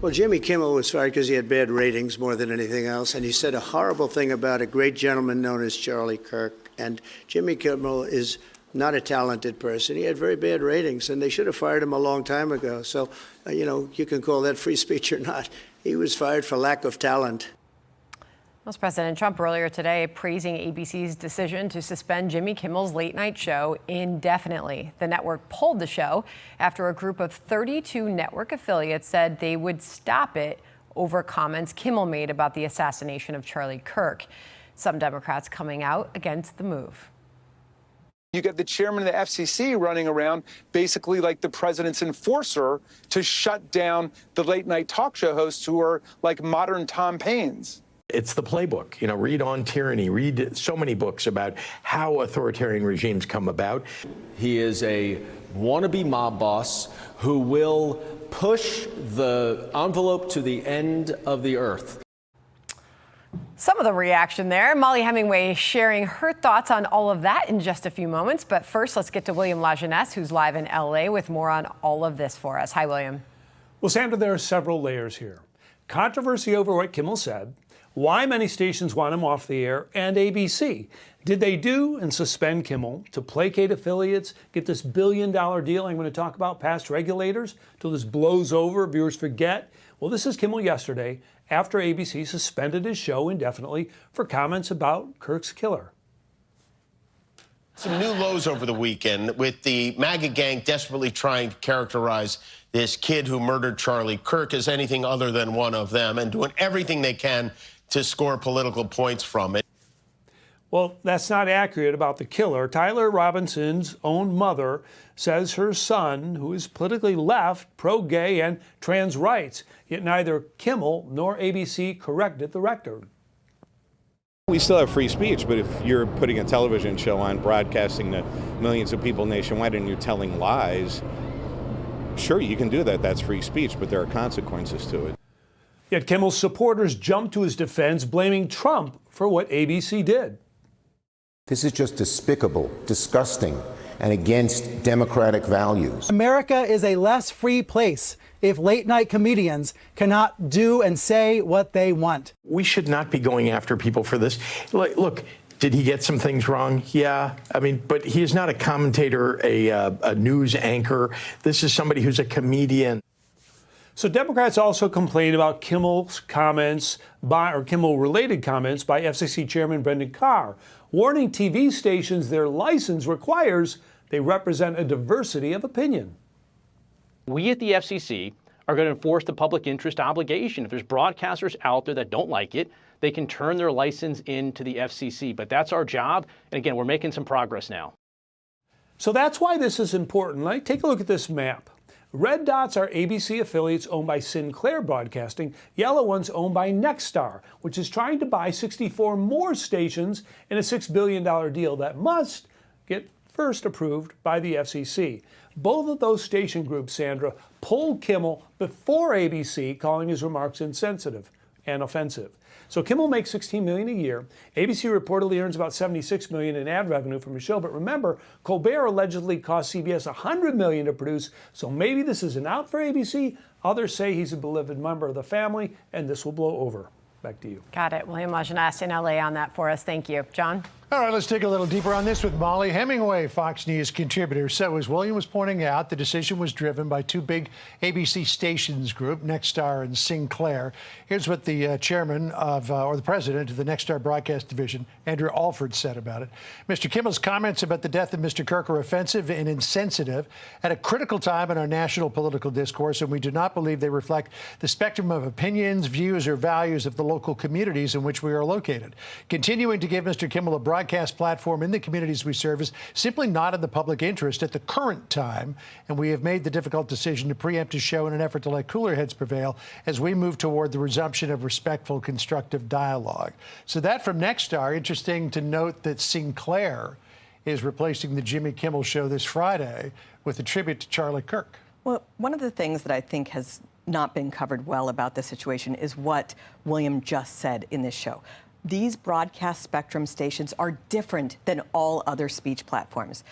Well, Jimmy Kimmel was fired because he had bad ratings more than anything else, and he said a horrible thing about a great gentleman known as Charlie Kirk. And Jimmy Kimmel is not a talented person. He had very bad ratings, and they should have fired him a long time ago. So, you can call that free speech or not. He was fired for lack of talent. Was President Trump earlier today praising ABC's decision to suspend Jimmy Kimmel's late night show indefinitely. The network pulled the show after a group of 32 network affiliates said they would stop it over comments Kimmel made about the assassination of Charlie Kirk. Some Democrats coming out against the move. You get the chairman of the FCC running around basically like the president's enforcer to shut down the late night talk show hosts who are like modern Tom Paines. It's the playbook. Read On Tyranny, read so many books about how authoritarian regimes come about. He is a wannabe mob boss who will push the envelope to the end of the earth. Some of the reaction there. Molly Hemingway sharing her thoughts on all of that in just a few moments. But first, let's get to William Lajeunesse, who's live in L.A. with more on all of this for us. Hi, William. Well, Sandra, there are several layers here. Controversy over what Kimmel said, why many stations want him off the air, and ABC. Did they do and suspend Kimmel to placate affiliates, get this billion-dollar deal I'm going to talk about past regulators till this blows over, viewers forget? Well, this is Kimmel yesterday after ABC suspended his show indefinitely for comments about Kirk's killer. Some new lows over the weekend with the MAGA gang desperately trying to characterize this kid who murdered Charlie Kirk as anything other than one of them and doing everything they can to score political points from it. Well, that's not accurate about the killer. Tyler Robinson's own mother says her son, who is politically left, pro-gay, and trans rights, yet neither Kimmel nor ABC corrected the record. We still have free speech, but if you're putting a television show on, broadcasting to millions of people nationwide, and you're telling lies, sure, you can do that. That's free speech, but there are consequences to it. Yet Kimmel's supporters jumped to his defense, blaming Trump for what ABC did. This is just despicable, disgusting, and against democratic values. America is a less free place if late-night comedians cannot do and say what they want. We should not be going after people for this. Look, did he get some things wrong? Yeah. But he is not a commentator, a news anchor. This is somebody who's a comedian. So Democrats also complained about Kimmel's comments Kimmel-related comments by FCC Chairman Brendan Carr, warning TV stations their license requires they represent a diversity of opinion. We at the FCC are going to enforce the public interest obligation. If there's broadcasters out there that don't like it, they can turn their license in to the FCC. But that's our job. And again, we're making some progress now. So that's why this is important. Take a look at this map. Red dots are ABC affiliates owned by Sinclair Broadcasting. Yellow ones owned by Nexstar, which is trying to buy 64 more stations in a $6 billion deal that must get first approved by the FCC. Both of those station groups, Sandra, pulled Kimmel before ABC, calling his remarks insensitive and offensive. So Kimmel makes $16 million a year. ABC reportedly earns about $76 million in ad revenue from his show. But remember, Colbert allegedly cost CBS $100 million to produce. So maybe this is an out for ABC. Others say he's a beloved member of the family, and this will blow over. Back to you. Got it. William Lajeunesse in L.A. on that for us. Thank you. John? All right, let's dig a little deeper on this with Molly Hemingway, Fox News contributor. So as William was pointing out, the decision was driven by two big ABC stations group, Nexstar and Sinclair. Here's what the chairman of, or the president of the Nexstar broadcast division, Andrew Alford, said about it. Mr. Kimmel's comments about the death of Mr. Kirk are offensive and insensitive at a critical time in our national political discourse, and we do not believe they reflect the spectrum of opinions, views, or values of the local communities in which we are located. Continuing to give Mr. Kimmel a broadcast platform in the communities we serve is simply not in the public interest at the current time, and we have made the difficult decision to preempt his show in an effort to let cooler heads prevail as we move toward the resumption of respectful, constructive dialogue. So that from Nexstar. Interesting to note that Sinclair is replacing the Jimmy Kimmel show this Friday with a tribute to Charlie Kirk. Well, one of the things that I think has not been covered well about the situation is what William just said in this show. These broadcast spectrum stations are different than all other speech platforms.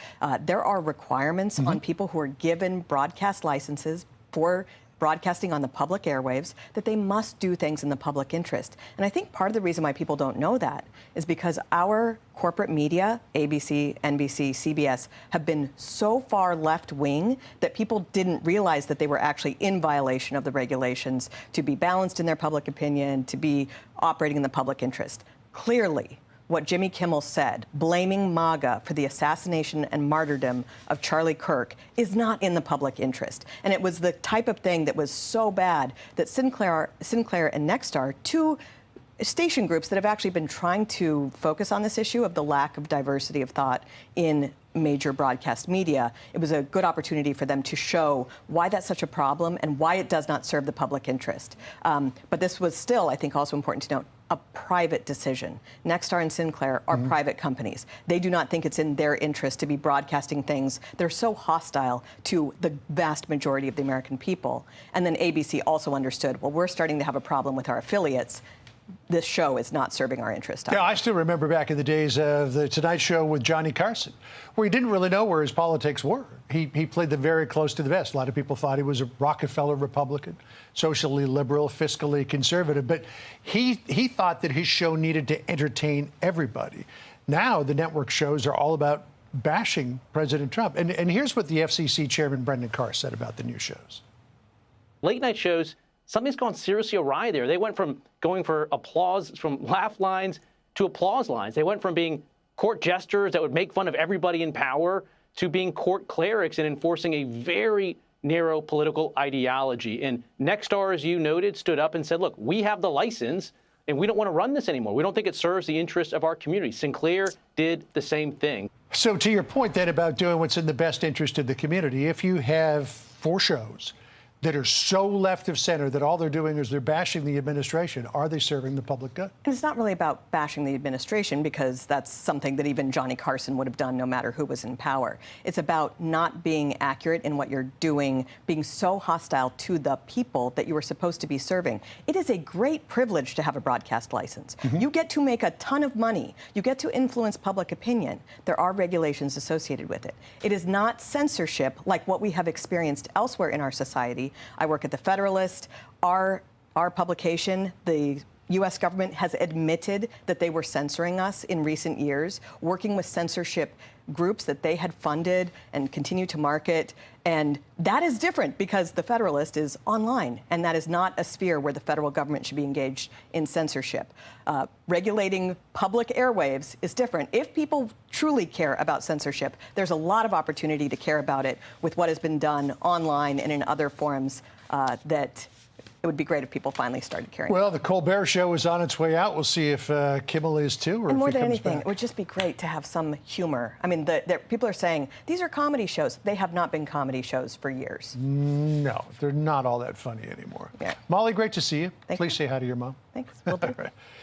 There are requirements on people who are given broadcast licenses for broadcasting on the public airwaves, that they must do things in the public interest. And I think part of the reason why people don't know that is because our corporate media, ABC, NBC, CBS, have been so far left-wing that people didn't realize that they were actually in violation of the regulations to be balanced in their public opinion, to be operating in the public interest. Clearly, what Jimmy Kimmel said, blaming MAGA for the assassination and martyrdom of Charlie Kirk, is not in the public interest. And it was the type of thing that was so bad that Sinclair and Nexstar, two station groups that have actually been trying to focus on this issue of the lack of diversity of thought in major broadcast media, it was a good opportunity for them to show why that's such a problem and why it does not serve the public interest. But this was still, I think, also important to note, a private decision. Nexstar and Sinclair are private companies. They do not think it's in their interest to be broadcasting things that are so hostile to the vast majority of the American people. And then ABC also understood, well, we're starting to have a problem with our affiliates. This show is not serving our interest. Yeah, I still remember back in the days of the Tonight Show with Johnny Carson, where he didn't really know where his politics were. He played them very close to the vest. A lot of people thought he was a Rockefeller Republican, socially liberal, fiscally conservative. But he thought that his show needed to entertain everybody. Now the network shows are all about bashing President Trump. And here's what the FCC chairman, Brendan Carr, said about the new shows. Late night shows, something's gone seriously awry there. They went from going for applause, from laugh lines to applause lines. They went from being court jesters that would make fun of everybody in power to being court clerics and enforcing a very narrow political ideology. And Nexstar, as you noted, stood up and said, look, we have the license and we don't want to run this anymore. We don't think it serves the interests of our community. Sinclair did the same thing. So to your point then about doing what's in the best interest of the community, if you have 4 shows that are so left of center that all they're doing is they're bashing the administration, are they serving the public good? And it's not really about bashing the administration, because that's something that even Johnny Carson would have done no matter who was in power. It's about not being accurate in what you're doing, being so hostile to the people that you were supposed to be serving. It is a great privilege to have a broadcast license. You get to make a ton of money. You get to influence public opinion. There are regulations associated with it. It is not censorship like what we have experienced elsewhere in our society. I work at the Federalist. Our publication, the U.S. government has admitted that they were censoring us in recent years, working with censorship groups that they had funded and continue to market. And that is different because the Federalist is online, and that is not a sphere where the federal government should be engaged in censorship. Regulating public airwaves is different. If people truly care about censorship, there's a lot of opportunity to care about it with what has been done online and in other forums that it would be great if people finally started caring. Well, the Colbert Show is on its way out. We'll see if Kimmel is too, or and more if he than comes anything, back. it would just be great to have some humor. I mean, people are saying these are comedy shows. They have not been comedy shows for years. No, they're not all that funny anymore. Yeah. Molly, great to see you. Thank Please say hi to your mom. Thanks. Will do. All right.